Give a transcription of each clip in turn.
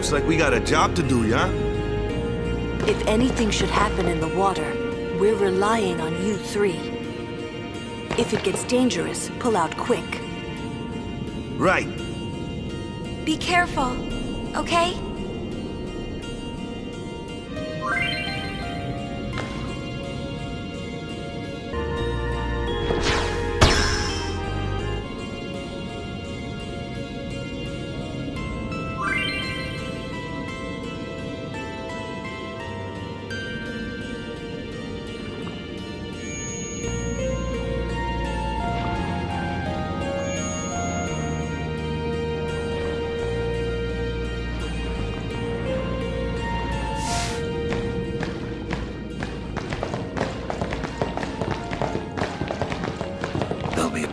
Looks like we got a job to do, yeah? If anything should happen in the water, we're relying on you three. If it gets dangerous, pull out quick. Right. Be careful, okay?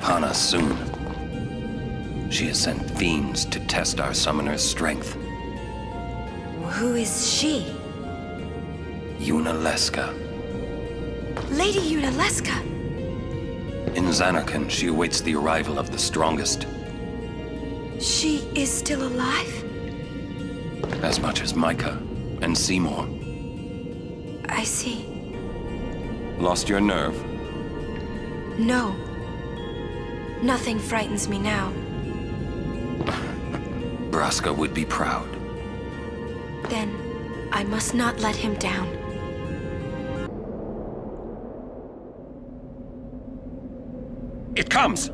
Upon us soon. She has sent fiends to test our summoner's strength. Who is she? Yunalesca. Lady Yunalesca. In Zanarkand, she awaits the arrival of the strongest. She is still alive? As much as Micah and Seymour. I see. Lost your nerve? No. Nothing frightens me now. Braska would be proud. Then, I must not let him down. It comes!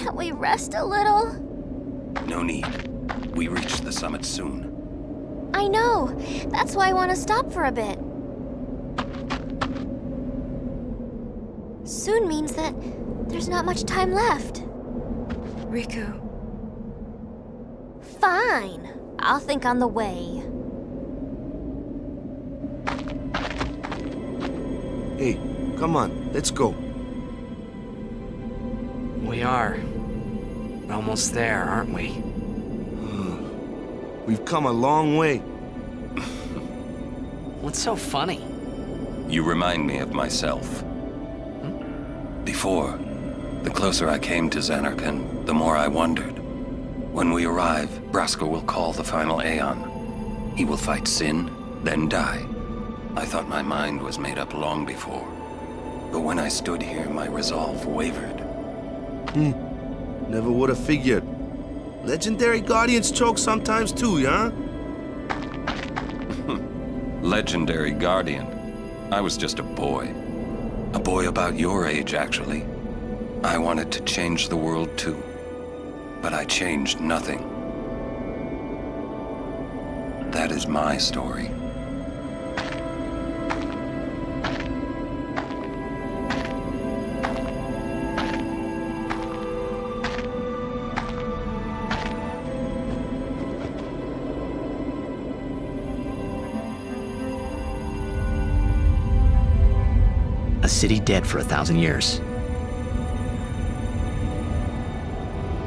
Can't we rest a little? No need. We reach the summit soon. I know. That's why I want to stop for a bit. Soon means that there's not much time left. Riku. Fine. I'll think on the way. Hey, come on, let's go. We are. Almost there, aren't we? We've come a long way. What's so funny? You remind me of myself. Before, the closer I came to Zanarkand, the more I wondered. When we arrive, Braska will call the final Aeon. He will fight Sin, then die. I thought my mind was made up long before. But when I stood here, my resolve wavered. Never would have figured. Legendary Guardians choke sometimes too, yeah? Legendary Guardian. I was just a boy. A boy about your age, actually. I wanted to change the world too. But I changed nothing. That is my story. A city dead for 1,000 years.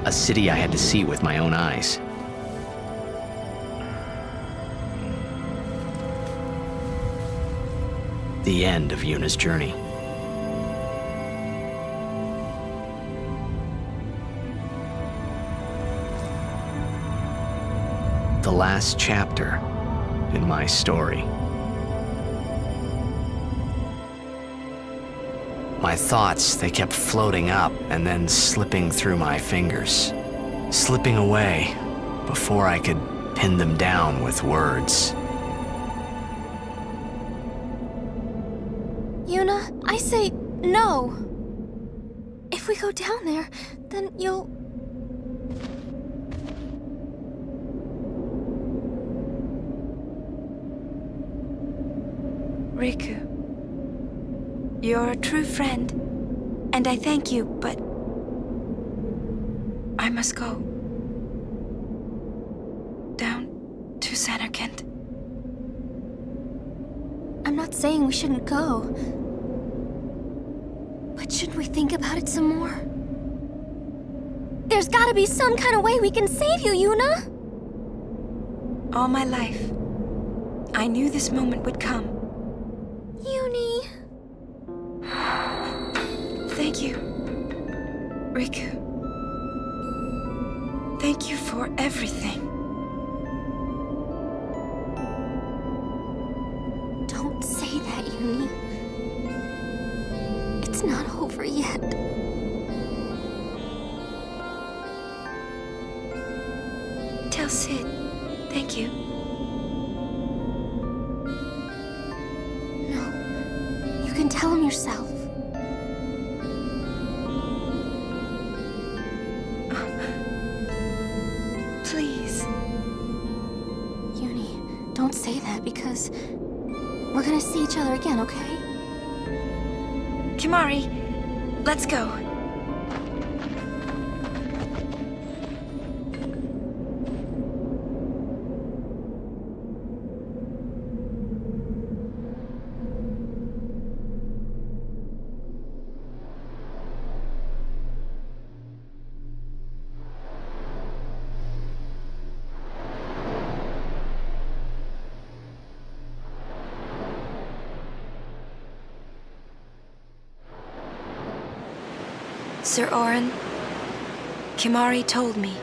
A city I had to see with my own eyes. The end of Yuna's journey. The last chapter in my story. My thoughts, they kept floating up and then slipping through my fingers, slipping away before I could pin them down with words. Yuna, I say no. If we go down there, then you'll... Riku. You're a true friend, and I thank you, but I must go. Down to Zanarkand. I'm not saying we shouldn't go. But should we think about it some more? There's gotta be some kind of way we can save you, Yuna! All my life, I knew this moment would come. Yuni... Thank you, Riku. Thank you for everything. Don't say that, Yuni. It's not over yet. Tell Sid, thank you. No. You can tell him yourself. Please. Yuni, don't say that because we're gonna see each other again, okay? Kimahri, let's go. Sir Auron, Kimahri told me,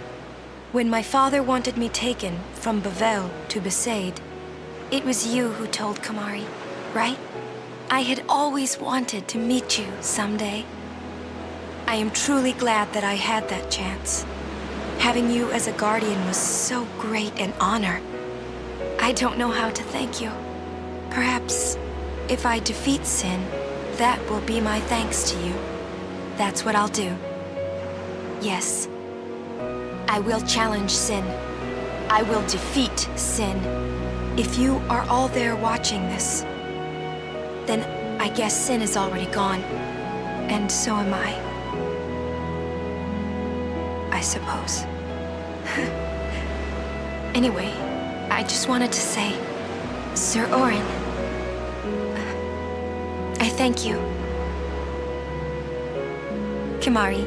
when my father wanted me taken from Bavel to Besaid, it was you who told Kimahri, right? I had always wanted to meet you someday. I am truly glad that I had that chance. Having you as a guardian was so great an honor. I don't know how to thank you. Perhaps, if I defeat Sin, that will be my thanks to you. That's what I'll do. Yes. I will challenge sin. I will defeat sin. If you are all there watching this, then I guess sin is already gone. And so am I suppose. Anyway, I just wanted to say, Sir Orin, I thank you. Kimahri,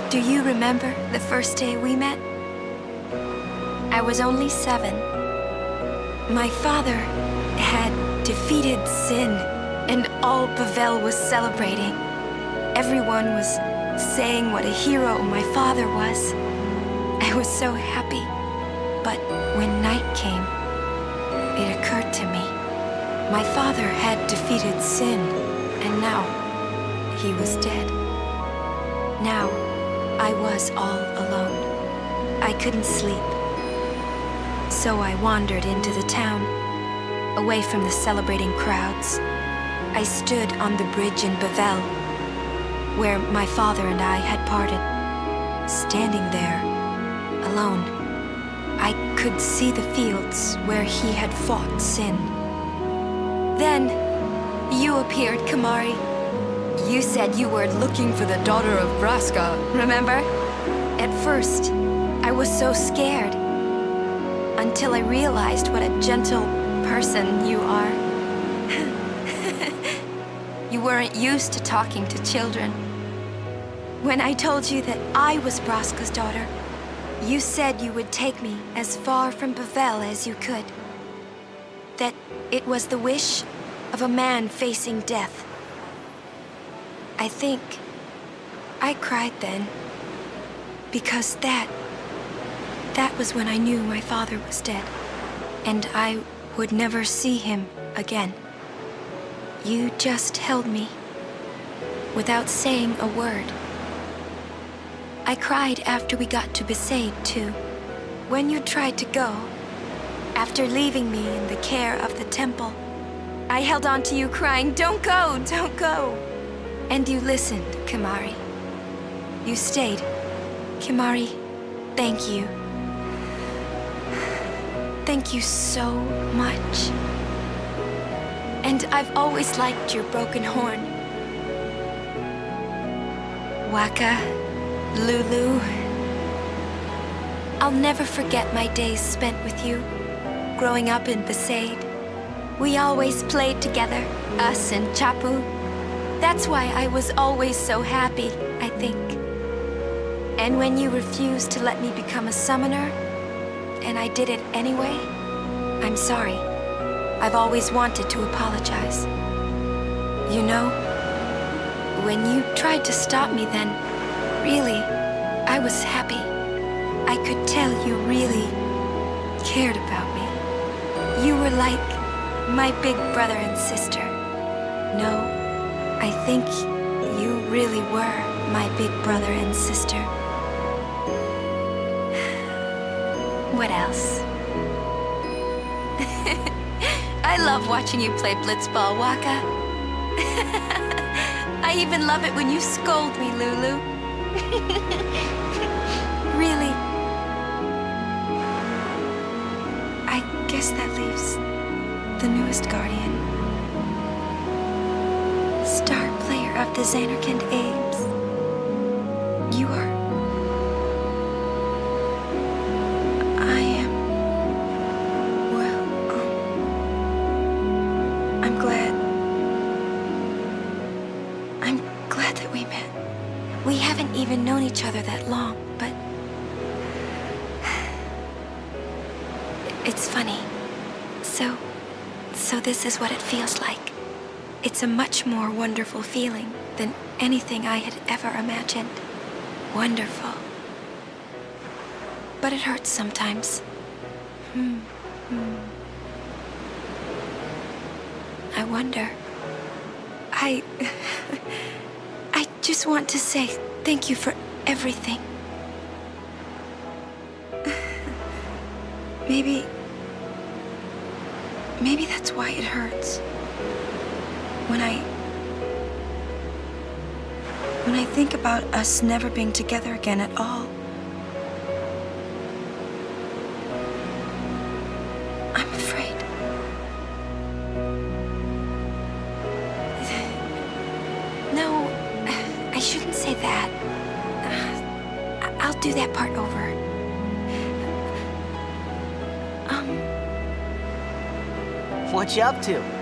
do you remember the first day we met? I was only 7. My father had defeated sin, and all Bavel was celebrating. Everyone was saying what a hero my father was. I was so happy. But when night came, it occurred to me. My father had defeated sin, and now he was dead. Now I was all alone. I couldn't sleep. So I wandered into the town, away from the celebrating crowds. I stood on the bridge in Bavel, where my father and I had parted. Standing there, alone, I could see the fields where he had fought sin. Then, you appeared, Kimahri. You said you were looking for the daughter of Braska, remember? At first, I was so scared, until I realized what a gentle person you are. You weren't used to talking to children. When I told you that I was Braska's daughter, you said you would take me as far from Bavel as you could. That it was the wish of a man facing death. I think I cried then, because that was when I knew my father was dead, and I would never see him again. You just held me, without saying a word. I cried after we got to Besaid, too. When you tried to go, after leaving me in the care of the temple, I held on to you crying, "Don't go, don't go." And you listened, Kimahri. You stayed. Kimahri, thank you. Thank you so much. And I've always liked your broken horn. Wakka, Lulu. I'll never forget my days spent with you, growing up in Besaid. We always played together, us and Chapu. That's why I was always so happy, I think. And when you refused to let me become a summoner, and I did it anyway, I'm sorry. I've always wanted to apologize. You know, when you tried to stop me then, really, I was happy. I could tell you really cared about me. You were like my big brother and sister. No, I think you really were my big brother and sister. What else? I love watching you play blitzball, Wakka. I even love it when you scold me, Lulu. Really. I guess that leaves the newest guardian. Star player of the Zanarkand Apes. You are... I am... Well, I'm glad. I'm glad that we met. We haven't even known each other that long, but... It's funny. So this is what it feels like. It's a much more wonderful feeling than anything I had ever imagined. Wonderful. But it hurts sometimes. I wonder. I just want to say thank you for everything. Maybe that's why it When I think about us never being together again at all, I'm afraid. No, I shouldn't say that. I'll do that part over. What you up to?